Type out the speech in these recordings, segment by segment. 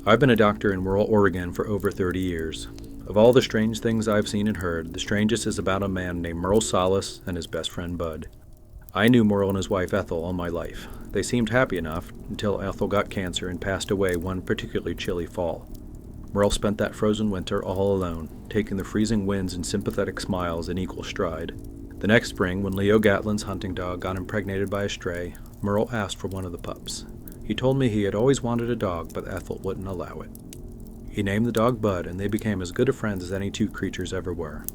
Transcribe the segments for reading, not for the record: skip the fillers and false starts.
I've been a doctor in rural Oregon for over 30 years. Of all the strange things I've seen and heard, the strangest is about a man named Merle Solace and his best friend Bud. I knew Merle and his wife Ethel all my life. They seemed happy enough until Ethel got cancer and passed away one particularly chilly fall. Merle spent that frozen winter all alone, taking the freezing winds and sympathetic smiles in equal stride. The next spring, when Leo Gatlin's hunting dog got impregnated by a stray, Merle asked for one of the pups. He told me he had always wanted a dog, but Ethel wouldn't allow it. He named the dog Bud, and they became as good of friends as any two creatures ever were.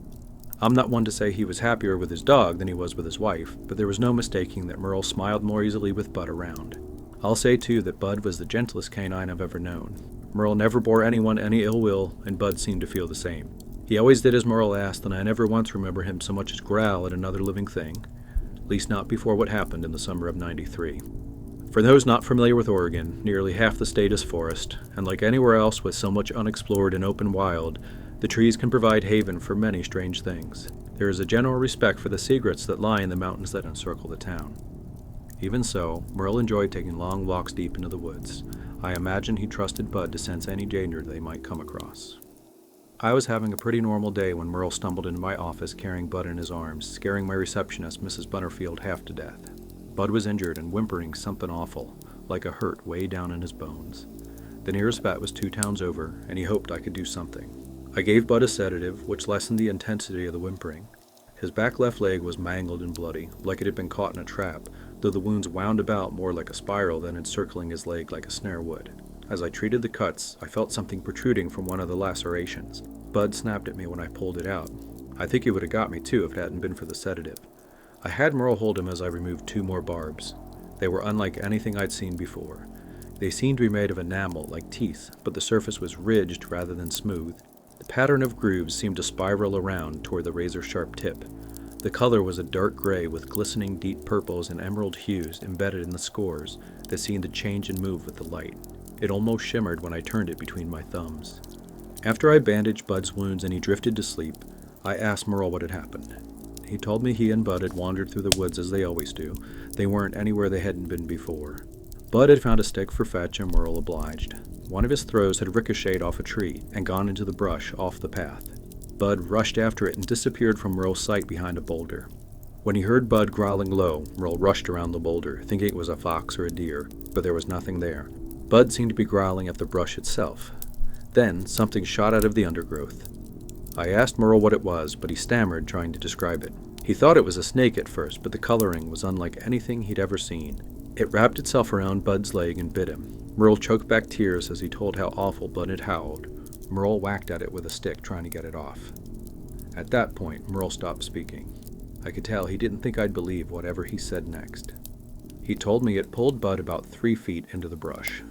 I'm not one to say he was happier with his dog than he was with his wife, but there was no mistaking that Merle smiled more easily with Bud around. I'll say, too, that Bud was the gentlest canine I've ever known. Merle never bore anyone any ill will, and Bud seemed to feel the same. He always did as Merle asked, and I never once remember him so much as growl at another living thing, at least not before what happened in the summer of '93. For those not familiar with Oregon, nearly half the state is forest, and like anywhere else with so much unexplored and open wild, the trees can provide haven for many strange things. There is a general respect for the secrets that lie in the mountains that encircle the town. Even so, Merle enjoyed taking long walks deep into the woods. I imagine he trusted Bud to sense any danger they might come across. I was having a pretty normal day when Merle stumbled into my office carrying Bud in his arms, scaring my receptionist, Mrs. Butterfield, half to death. Bud was injured and whimpering something awful, like a hurt way down in his bones. The nearest vet was 2 towns over, and he hoped I could do something. I gave Bud a sedative, which lessened the intensity of the whimpering. His back left leg was mangled and bloody, like it had been caught in a trap, though the wounds wound about more like a spiral than encircling his leg like a snare would. As I treated the cuts, I felt something protruding from one of the lacerations. Bud snapped at me when I pulled it out. I think he would have got me too if it hadn't been for the sedative. I had Merle hold him as I removed 2 more barbs. They were unlike anything I'd seen before. They seemed to be made of enamel, like teeth, but the surface was ridged rather than smooth. The pattern of grooves seemed to spiral around toward the razor-sharp tip. The color was a dark gray with glistening deep purples and emerald hues embedded in the scores that seemed to change and move with the light. It almost shimmered when I turned it between my thumbs. After I bandaged Bud's wounds and he drifted to sleep, I asked Merle what had happened. He told me he and Bud had wandered through the woods as they always do. They weren't anywhere they hadn't been before. Bud had found a stick for fetch and Merle obliged. One of his throws had ricocheted off a tree and gone into the brush off the path. Bud rushed after it and disappeared from Merle's sight behind a boulder. When he heard Bud growling low, Merle rushed around the boulder, thinking it was a fox or a deer, but there was nothing there. Bud seemed to be growling at the brush itself. Then something shot out of the undergrowth. I asked Merle what it was, but he stammered, trying to describe it. He thought it was a snake at first, but the coloring was unlike anything he'd ever seen. It wrapped itself around Bud's leg and bit him. Merle choked back tears as he told how awful Bud had howled. Merle whacked at it with a stick, trying to get it off. At that point, Merle stopped speaking. I could tell he didn't think I'd believe whatever he said next. He told me it pulled Bud about 3 feet into the brush.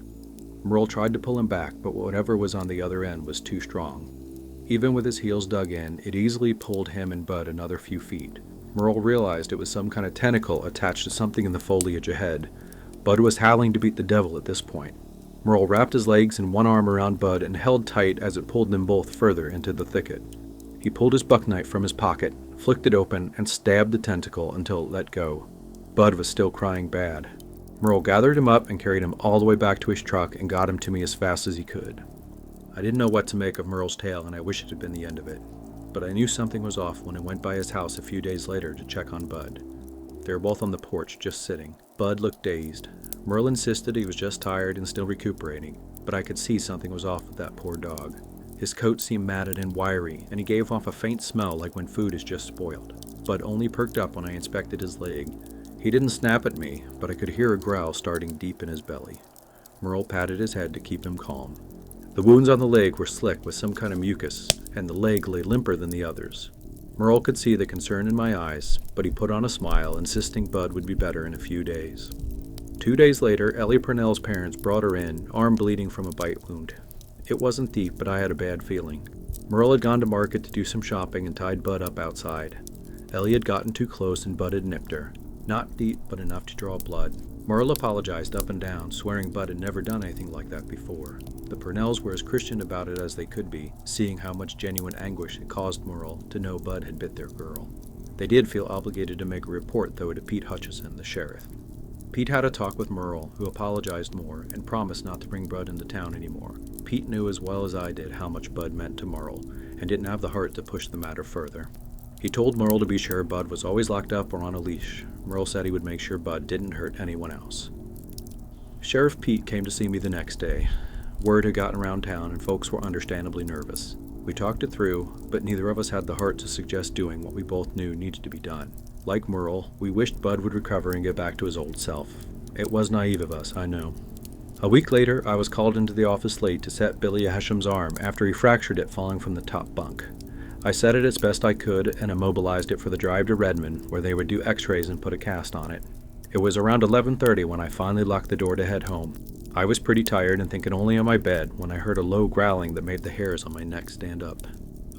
Merle tried to pull him back, but whatever was on the other end was too strong. Even with his heels dug in, it easily pulled him and Bud another few feet. Merle realized it was some kind of tentacle attached to something in the foliage ahead. Bud was howling to beat the devil at this point. Merle wrapped his legs and one arm around Bud and held tight as it pulled them both further into the thicket. He pulled his buck knife from his pocket, flicked it open, and stabbed the tentacle until it let go. Bud was still crying bad. Merle gathered him up and carried him all the way back to his truck and got him to me as fast as he could. I didn't know what to make of Merle's tale, and I wish it had been the end of it. But I knew something was off when I went by his house a few days later to check on Bud. They were both on the porch, just sitting. Bud looked dazed. Merle insisted he was just tired and still recuperating, but I could see something was off with that poor dog. His coat seemed matted and wiry, and he gave off a faint smell like when food is just spoiled. Bud only perked up when I inspected his leg. He didn't snap at me, but I could hear a growl starting deep in his belly. Merle patted his head to keep him calm. The wounds on the leg were slick with some kind of mucus, and the leg lay limper than the others. Merle could see the concern in my eyes, but he put on a smile, insisting Bud would be better in a few days. 2 days later, Ellie Purnell's parents brought her in, arm bleeding from a bite wound. It wasn't deep, but I had a bad feeling. Merle had gone to market to do some shopping and tied Bud up outside. Ellie had gotten too close and Bud had nipped her. Not deep, but enough to draw blood. Merle apologized up and down, swearing Bud had never done anything like that before. The Purnells were as Christian about it as they could be, seeing how much genuine anguish it caused Merle to know Bud had bit their girl. They did feel obligated to make a report, though, to Pete Hutchison, the sheriff. Pete had a talk with Merle, who apologized more and promised not to bring Bud into town anymore. Pete knew as well as I did how much Bud meant to Merle, and didn't have the heart to push the matter further. He told Merle to be sure Bud was always locked up or on a leash. Merle said he would make sure Bud didn't hurt anyone else. Sheriff Pete came to see me the next day. Word had gotten around town and folks were understandably nervous. We talked it through, but neither of us had the heart to suggest doing what we both knew needed to be done. Like Merle, we wished Bud would recover and get back to his old self. It was naive of us, I know. A week later, I was called into the office late to set Billy Hesham's arm after he fractured it falling from the top bunk. I set it as best I could and immobilized it for the drive to Redmond, where they would do x-rays and put a cast on it. It was around 11:30 when I finally locked the door to head home. I was pretty tired and thinking only on my bed when I heard a low growling that made the hairs on my neck stand up.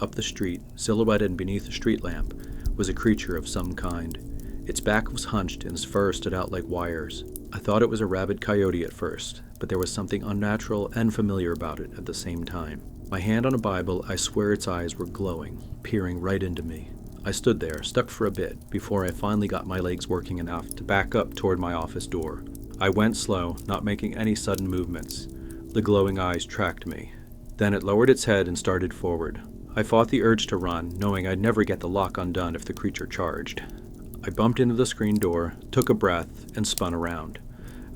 Up the street, silhouetted beneath a street lamp, was a creature of some kind. Its back was hunched and its fur stood out like wires. I thought it was a rabid coyote at first, but there was something unnatural and familiar about it at the same time. My hand on a Bible, I swear its eyes were glowing, peering right into me. I stood there, stuck for a bit, before I finally got my legs working enough to back up toward my office door. I went slow, not making any sudden movements. The glowing eyes tracked me. Then it lowered its head and started forward. I fought the urge to run, knowing I'd never get the lock undone if the creature charged. I bumped into the screen door, took a breath, and spun around.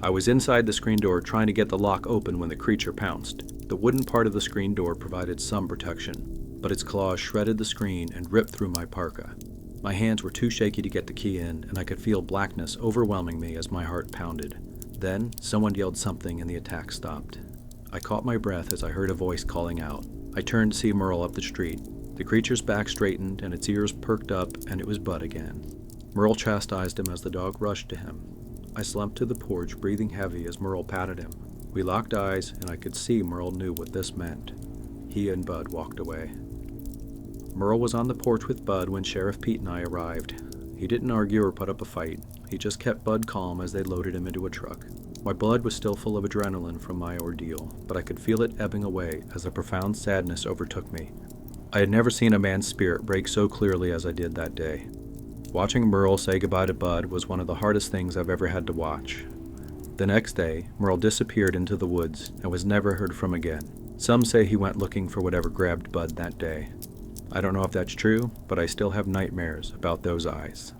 I was inside the screen door trying to get the lock open when the creature pounced. The wooden part of the screen door provided some protection, but its claws shredded the screen and ripped through my parka. My hands were too shaky to get the key in, and I could feel blackness overwhelming me as my heart pounded. Then, someone yelled something and the attack stopped. I caught my breath as I heard a voice calling out. I turned to see Merle up the street. The creature's back straightened and its ears perked up, and it was Bud again. Merle chastised him as the dog rushed to him. I slumped to the porch, breathing heavy as Merle patted him. We locked eyes, and I could see Merle knew what this meant. He and Bud walked away. Merle was on the porch with Bud when Sheriff Pete and I arrived. He didn't argue or put up a fight. He just kept Bud calm as they loaded him into a truck. My blood was still full of adrenaline from my ordeal, but I could feel it ebbing away as a profound sadness overtook me. I had never seen a man's spirit break so clearly as I did that day. Watching Merle say goodbye to Bud was one of the hardest things I've ever had to watch. The next day, Merle disappeared into the woods and was never heard from again. Some say he went looking for whatever grabbed Bud that day. I don't know if that's true, but I still have nightmares about those eyes.